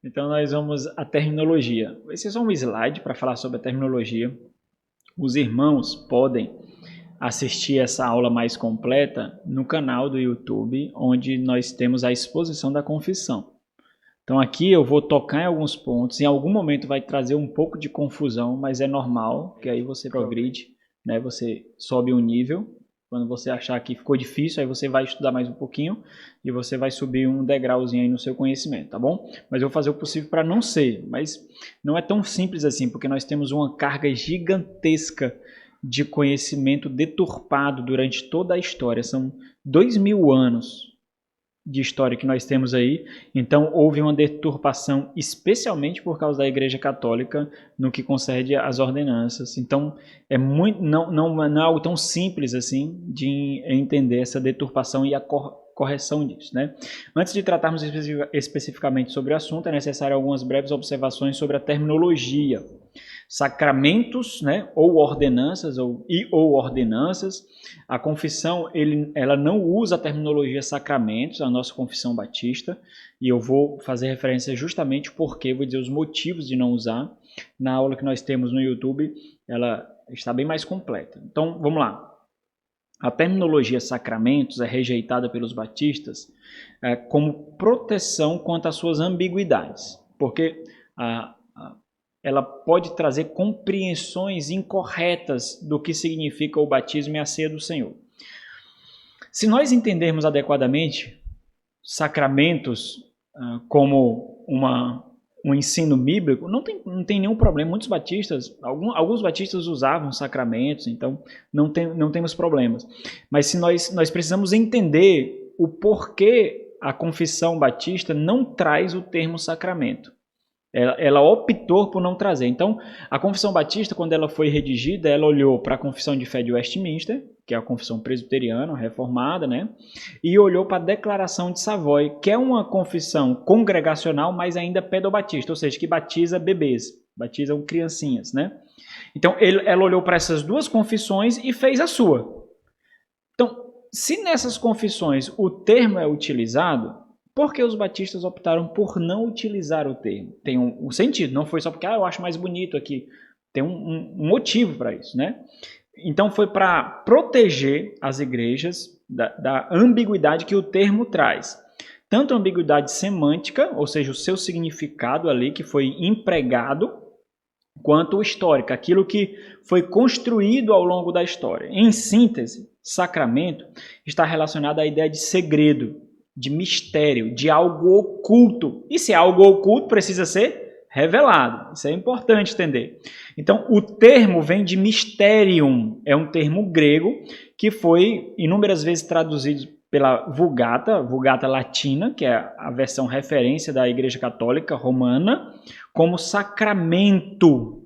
Então nós vamos à terminologia. Esse é só um slide para falar sobre a terminologia. Os irmãos podem assistir essa aula mais completa no canal do YouTube, onde nós temos a exposição da confissão. Então aqui eu vou tocar em alguns pontos, em algum momento vai trazer um pouco de confusão, mas é normal, que aí você progride, né? Você sobe um nível. Quando você achar que ficou difícil, aí você vai estudar mais um pouquinho e você vai subir um degrauzinho aí no seu conhecimento, tá bom? Mas eu vou fazer o possível para não ser, mas não é tão simples assim, porque nós temos uma carga gigantesca de conhecimento deturpado durante toda a história. São 2000 anos de história que nós temos aí, então houve uma deturpação, especialmente por causa da Igreja Católica, no que concerne às ordenanças. Então é muito, não é algo tão simples assim de entender essa deturpação e a correção disso, né? Antes de tratarmos especificamente sobre o assunto, é necessário algumas breves observações sobre a terminologia. Sacramentos, né, ou ordenanças, ou ordenanças. A confissão, ela não usa a terminologia sacramentos, a nossa confissão batista, e eu vou fazer referência justamente porque, vou dizer os motivos de não usar. Na aula que nós temos no YouTube, ela está bem mais completa. Então, vamos lá. A terminologia sacramentos é rejeitada pelos batistas como proteção contra as suas ambiguidades, porque ela pode trazer compreensões incorretas do que significa o batismo e a ceia do Senhor. Se nós entendermos adequadamente sacramentos como um ensino bíblico, não tem nenhum problema. Muitos batistas, alguns batistas usavam sacramentos, então não temos problemas. Mas se nós precisamos entender o porquê a confissão batista não traz o termo sacramento. Ela optou por não trazer. Então, a Confissão Batista, quando ela foi redigida, ela olhou para a Confissão de Fé de Westminster, que é a confissão presbiteriana, reformada, né? E olhou para a Declaração de Savoy, que é uma confissão congregacional, mas ainda pedobatista, ou seja, que batiza bebês, batizam criancinhas, né? Então, ela olhou para essas duas confissões e fez a sua. Então, se nessas confissões o termo é utilizado, por que os batistas optaram por não utilizar o termo? Tem um sentido, não foi só porque eu acho mais bonito aqui. Tem um motivo para isso, né? Então foi para proteger as igrejas da ambiguidade que o termo traz. Tanto a ambiguidade semântica, ou seja, o seu significado ali que foi empregado, quanto histórica, aquilo que foi construído ao longo da história. Em síntese, sacramento está relacionado à ideia de segredo, de mistério, de algo oculto. E se é algo oculto, precisa ser revelado. Isso é importante entender. Então, o termo vem de mysterium, é um termo grego que foi inúmeras vezes traduzido pela Vulgata Latina, que é a versão referência da Igreja Católica Romana, como sacramento.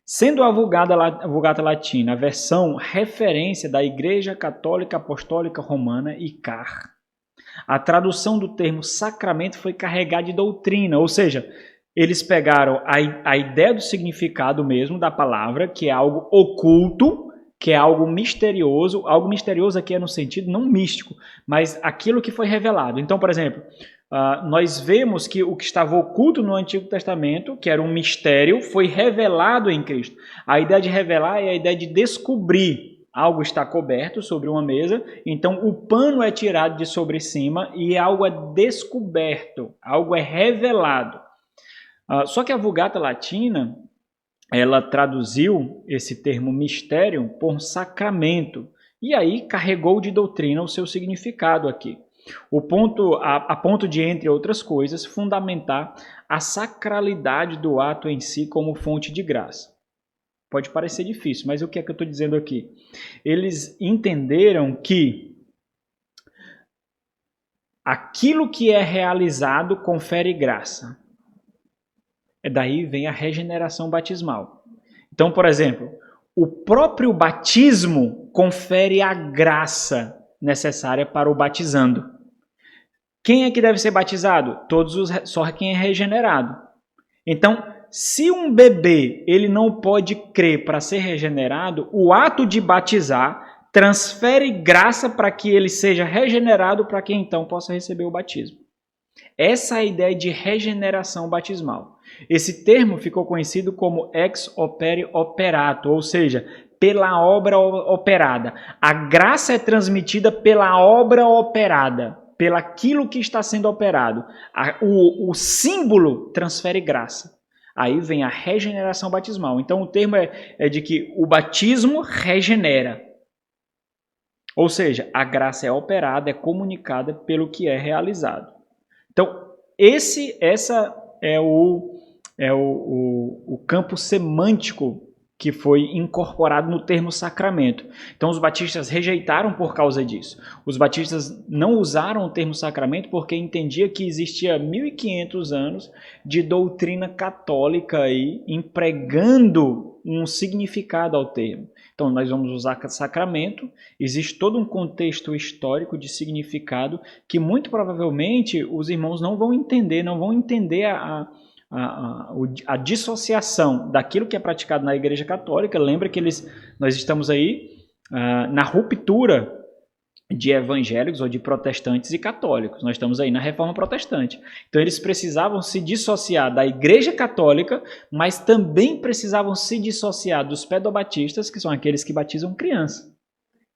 Sendo a Vulgata Latina a versão referência da Igreja Católica Apostólica Romana, ICAR, a tradução do termo sacramento foi carregada de doutrina, ou seja, eles pegaram a ideia do significado mesmo da palavra, que é algo oculto, que é algo misterioso aqui é no sentido não místico, mas aquilo que foi revelado. Então, por exemplo, nós vemos que o que estava oculto no Antigo Testamento, que era um mistério, foi revelado em Cristo. A ideia de revelar é a ideia de descobrir. Algo está coberto sobre uma mesa, então o pano é tirado de sobre cima e algo é descoberto, algo é revelado. Só que a Vulgata Latina, ela traduziu esse termo mistério por sacramento, e aí carregou de doutrina o seu significado aqui. A ponto de, entre outras coisas, fundamentar a sacralidade do ato em si como fonte de graça. Pode parecer difícil, mas o que é que eu estou dizendo aqui? Eles entenderam que aquilo que é realizado confere graça. Daí vem a regeneração batismal. Então, por exemplo, o próprio batismo confere a graça necessária para o batizando. Quem é que deve ser batizado? Só quem é regenerado. Então, se um bebê ele não pode crer para ser regenerado, o ato de batizar transfere graça para que ele seja regenerado para que então possa receber o batismo. Essa é a ideia de regeneração batismal. Esse termo ficou conhecido como ex opere operato, ou seja, pela obra operada. A graça é transmitida pela obra operada, pelaquilo que está sendo operado. O símbolo transfere graça. Aí vem a regeneração batismal. Então o termo é de que o batismo regenera. Ou seja, a graça é operada, é comunicada pelo que é realizado. Então, essa é o campo semântico que foi incorporado no termo sacramento. Então, os batistas rejeitaram por causa disso. Os batistas não usaram o termo sacramento porque entendia que existia 1.500 anos de doutrina católica aí empregando um significado ao termo. Então, nós vamos usar sacramento, existe todo um contexto histórico de significado que muito provavelmente os irmãos não vão entender a dissociação daquilo que é praticado na Igreja Católica. Lembra que nós estamos aí na ruptura de evangélicos ou de protestantes e católicos. Nós estamos aí na Reforma Protestante. Então eles precisavam se dissociar da Igreja Católica, mas também precisavam se dissociar dos pedobatistas, que são aqueles que batizam criança.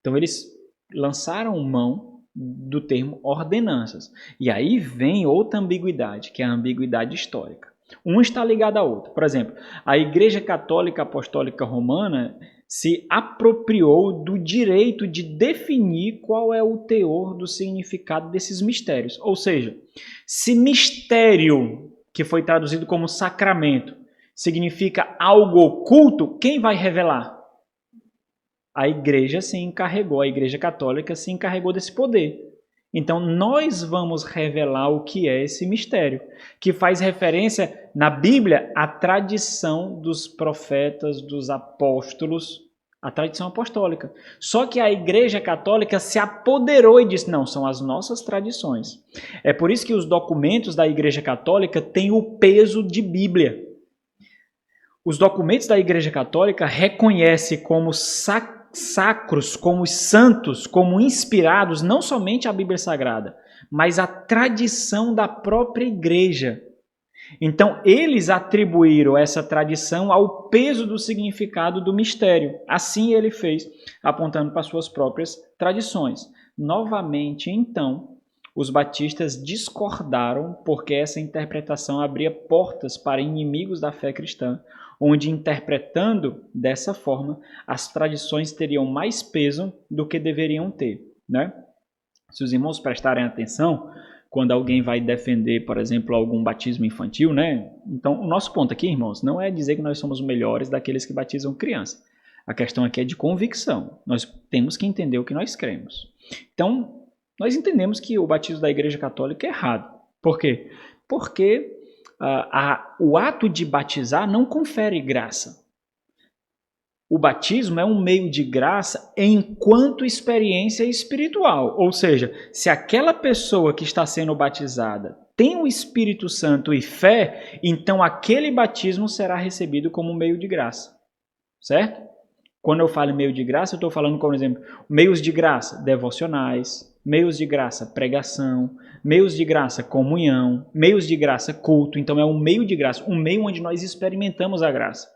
Então eles lançaram mão do termo ordenanças. E aí vem outra ambiguidade, que é a ambiguidade histórica. Um está ligado ao outro. Por exemplo, a Igreja Católica Apostólica Romana se apropriou do direito de definir qual é o teor do significado desses mistérios. Ou seja, se mistério, que foi traduzido como sacramento, significa algo oculto, quem vai revelar? A Igreja se encarregou, a Igreja Católica se encarregou desse poder. Então, nós vamos revelar o que é esse mistério, que faz referência na Bíblia à tradição dos profetas, dos apóstolos, a tradição apostólica. Só que a Igreja Católica se apoderou e disse, não, são as nossas tradições. É por isso que os documentos da Igreja Católica têm o peso de Bíblia. Os documentos da Igreja Católica reconhecem como sacros, como santos, como inspirados, não somente a Bíblia Sagrada, mas a tradição da própria igreja. Então, eles atribuíram essa tradição ao peso do significado do mistério. Assim ele fez, apontando para suas próprias tradições. Novamente, então, os batistas discordaram porque essa interpretação abria portas para inimigos da fé cristã, onde, interpretando dessa forma, as tradições teriam mais peso do que deveriam ter, né? Se os irmãos prestarem atenção, quando alguém vai defender, por exemplo, algum batismo infantil, né? Então, o nosso ponto aqui, irmãos, não é dizer que nós somos melhores daqueles que batizam criança. A questão aqui é de convicção. Nós temos que entender o que nós cremos. Então, nós entendemos que o batismo da Igreja Católica é errado. Por quê? Porque o ato de batizar não confere graça. O batismo é um meio de graça enquanto experiência espiritual. Ou seja, se aquela pessoa que está sendo batizada tem o Espírito Santo e fé, então aquele batismo será recebido como meio de graça. Certo? Quando eu falo meio de graça, eu estou falando, por exemplo, meios de graça devocionais, meios de graça pregação, meios de graça comunhão, meios de graça culto. Então é um meio de graça, um meio onde nós experimentamos a graça.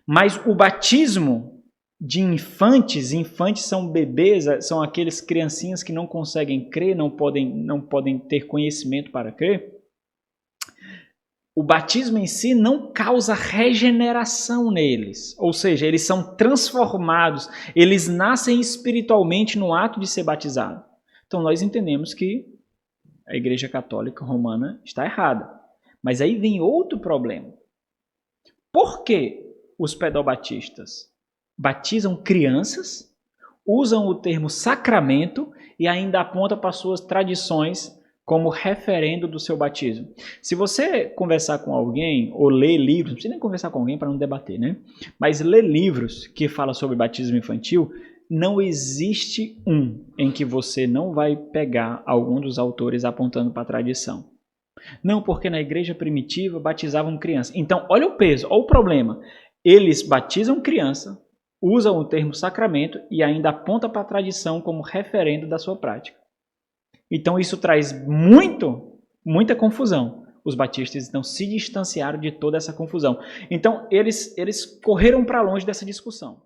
Mas o batismo de infantes são bebês, são aqueles criancinhas que não conseguem crer, não podem ter conhecimento para crer. O batismo em si não causa regeneração neles, ou seja, eles são transformados, eles nascem espiritualmente no ato de ser batizado. Então nós entendemos que a Igreja Católica Romana está errada. Mas aí vem outro problema. Por que os pedobatistas batizam crianças, usam o termo sacramento e ainda apontam para suas tradições como referendo do seu batismo? Se você conversar com alguém ou ler livros, não precisa nem conversar com alguém para não debater, né? Mas ler livros que falam sobre batismo infantil, não existe um em que você não vai pegar algum dos autores apontando para a tradição. Não, porque na igreja primitiva batizavam criança. Então, olha o peso, olha o problema. Eles batizam criança, usam o termo sacramento e ainda apontam para a tradição como referendo da sua prática. Então isso traz muito muita confusão. Os batistas então se distanciaram de toda essa confusão. Então eles correram para longe dessa discussão.